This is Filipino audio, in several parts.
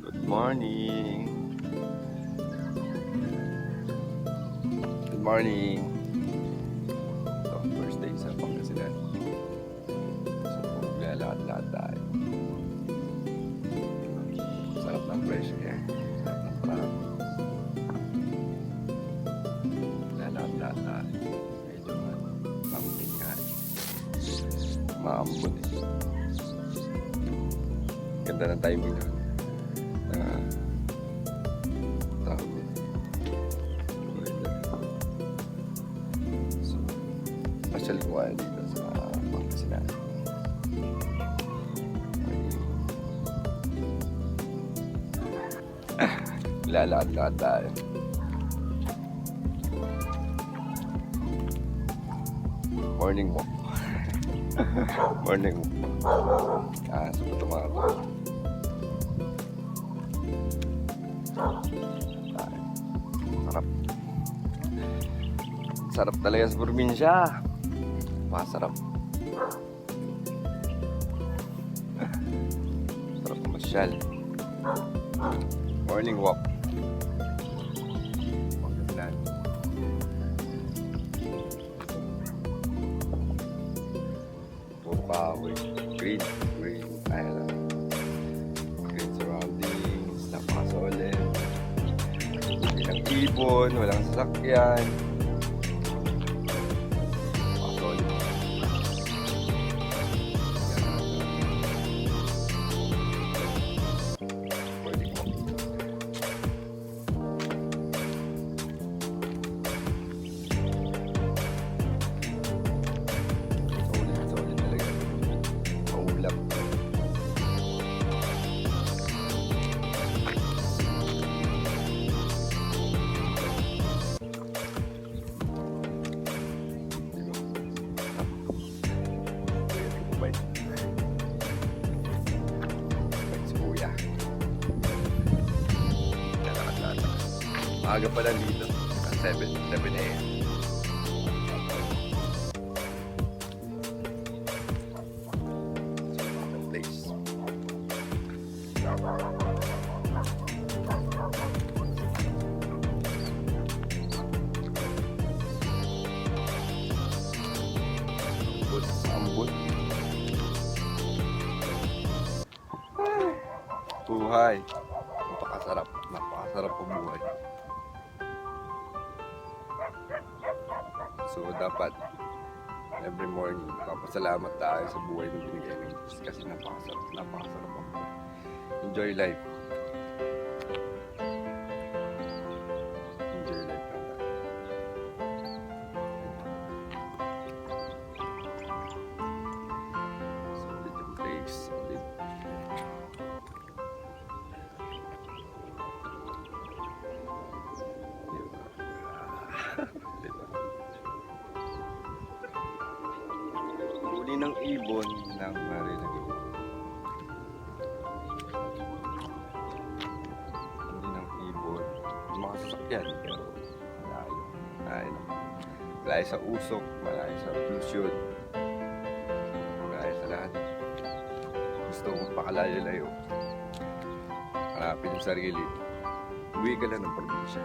Good morning. Good morning. Ito, first day sa Pangasinan. So, maglalakad-lakad tayo. Sarap ng fresh air. Sarap ng parang. Maglalakad-lakad tayo. Medyo mountain nga rin. Maambon eh. Ganda ng timing nun. Pasyal ko kayo dito sa Pangasinan. Lalakad-lakad tayo. Morning walk. Morning walk. So ito mga to. Sarap. Sarap talaga sa probinsya. Masarap. Sarap masyal. Morning walk. Pangasinan. Puro kahoy. Green. Green. Ayan lang. Green surroundings. Napakasolid. Walang ibon. Walang sasakyan. Maaga pa lang dito. 7 a.m. Place. Ambot. Buhay. Napakasarap. Napakasarap po buhay. So dapat every morning papasalamat tayo sa buhay na binigay ng Diyos kasi napakasarap ang buhay. Enjoy life. Enjoy life lang tayo. Solid yung place. Solid. Huli ng ibon ng marinig. Huli ng ibon. Mga sasakyan pero malayo. Malayo sa usok, malayo sa pollution, malayo sa lahat. Gusto mong pakalayo-layo. Hanapin yung sarili. Uwi ka lang ng probinsya.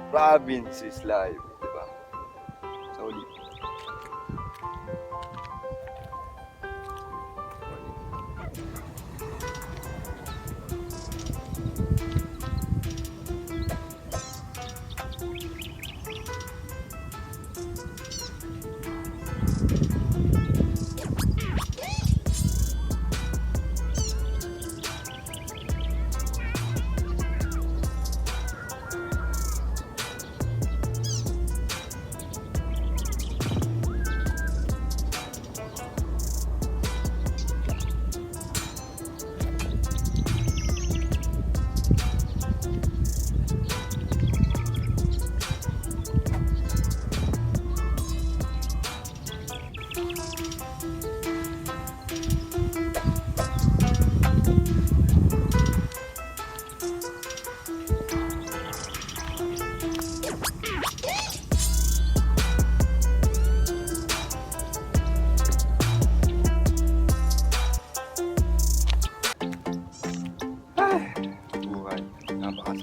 Province is life, diba? Solid.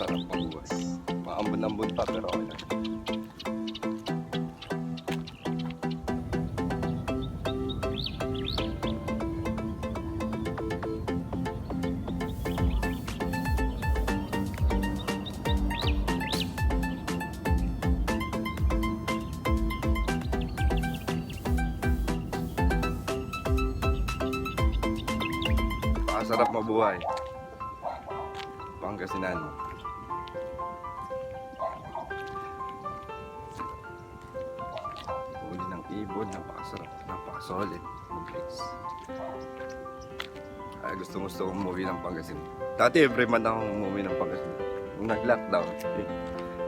Sarap mabuhay. Maambon-ambon pa pero okay lang. Pakasarap mabuhay. Pangasinan. Uli ng ibon, napakasarap, napakasolid ng place. Ay, gusto kong umuwi ng Pangasinan. Dati every month akong umuwi ng Pangasinan. Nung nag-lockdown,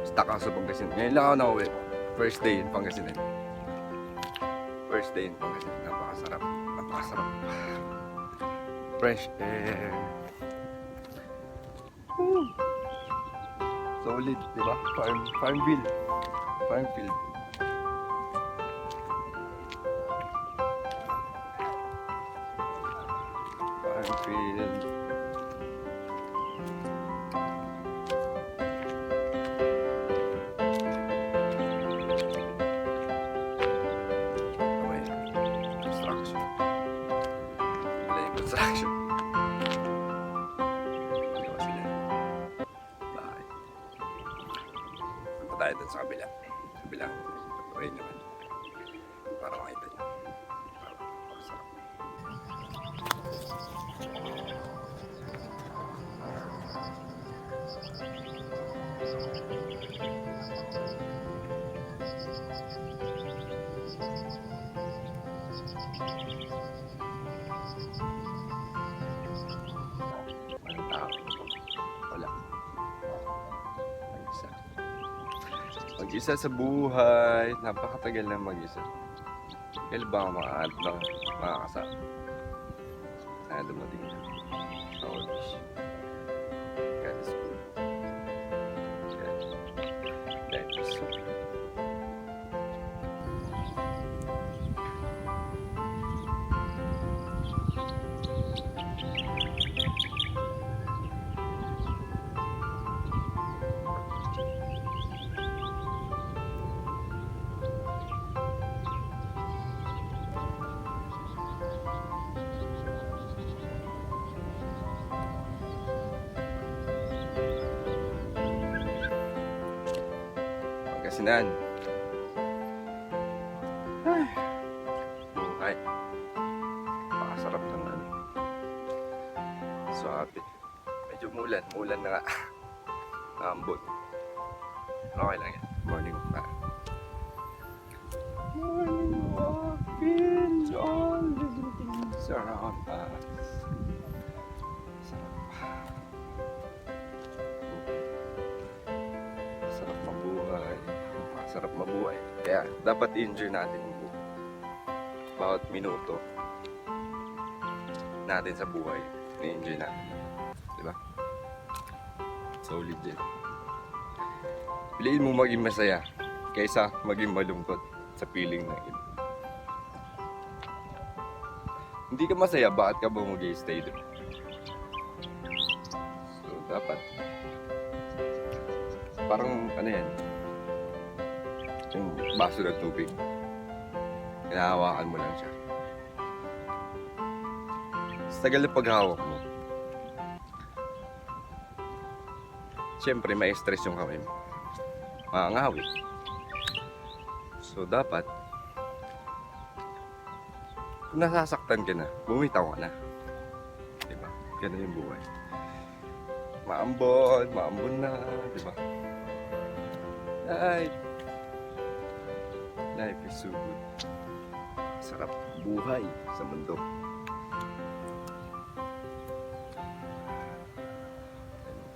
stuck ako sa Pangasinan. Ngayon lang ako nauwi. First day in Pangasinan. First day in Pangasinan. Napakasarap. Napakasarap. Fresh air. Woo! Solid, di ba? Farmville. Farmfield. Farmfield. Okay. Construction. Wala yung construction. Dito sila. Bahay. Punta tayo dun sa kabila. Kabilang. Okay naman. Para makita nyo. Sarap. Walang tao. Wala. Mag-isa. Mag-isa sa buhay. Napakatagal na mag-isa. Kailan ba ako makakasama? Sana dumating na. I wish. God is good. Life is so good. Pangasinan. Ay, buhay. Pakasarap ng ano. Swabe. Medyo mulan na nga. Naambot. Okay lang yan. Morning walk pa. Morning walk feels all the things around us. Sarap mabuhay. Sarap mabuhay. Kaya dapat i-enjoy natin yung bawat minuto natin sa buhay. I-enjoy natin. Diba? Solid yan. Piliin mo maging masaya kaysa maging malungkot sa feeling ng iba. Hindi ka masaya, bakit ka ba mag-i-stay doon? So, dapat parang ano yan, yung baso ng tubig, hinahawakan mo lang siya. Sa tagal na paghawak mo, siyempre may stress yung kamay mo, maangawi. So dapat kung nasasaktan ka na, bumitaw ka na, diba? Ganun yung buhay. Maambon na, diba? Life is so good. Sarap buhay sa mundo.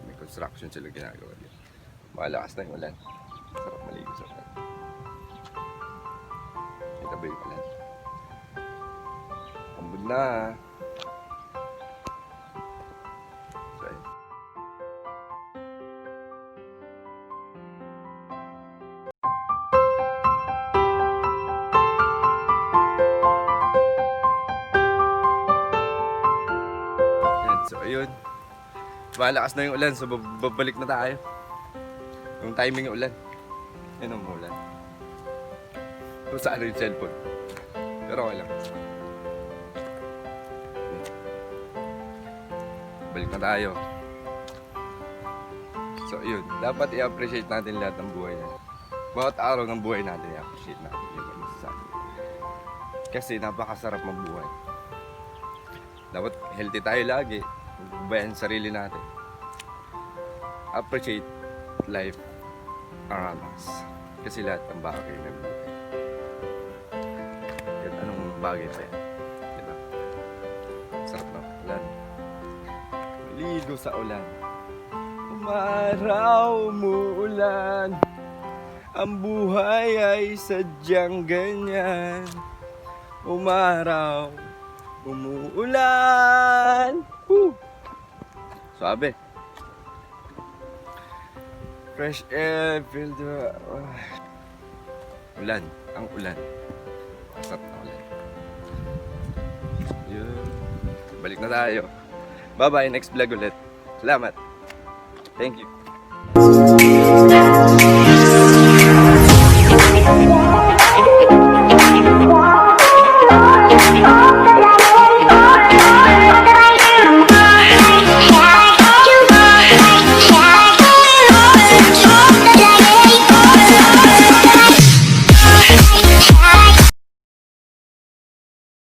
May construction sila ginagawa dito. Malakas na yung ulan. Sarap maligo sa ulan. May tabi yung ulan. Ambon na. So, ayun. So ayun, Malakas na yung ulan, so babalik na tayo. Yung timing yung ulan. Yun ang ulan. Kung saan yung cellphone. Pero okay lang. Balik na tayo. So yun, dapat i-appreciate natin lahat ng buhay natin. Bawat araw ng buhay natin, i-appreciate natin. Yun ang masasabi. Kasi napakasarap magbuhay. Dapat healthy tayo lagi. Bayan sarili natin. Appreciate life around us. Kasi lahat ng bagay na buhay. Kahit anong bagay pa yan. Diba? Sarap na ulan. Ligo sa ulan. Umaraw, umuulan. Ang buhay ay sadyang ganyan. Umaraw, umuulan. Woo! Sabi. Fresh air, feel the... Ulan, ang ulan. Sarap na ulan. Yun. Balik na tayo. Bye-bye, next vlog ulit. Salamat. Thank you.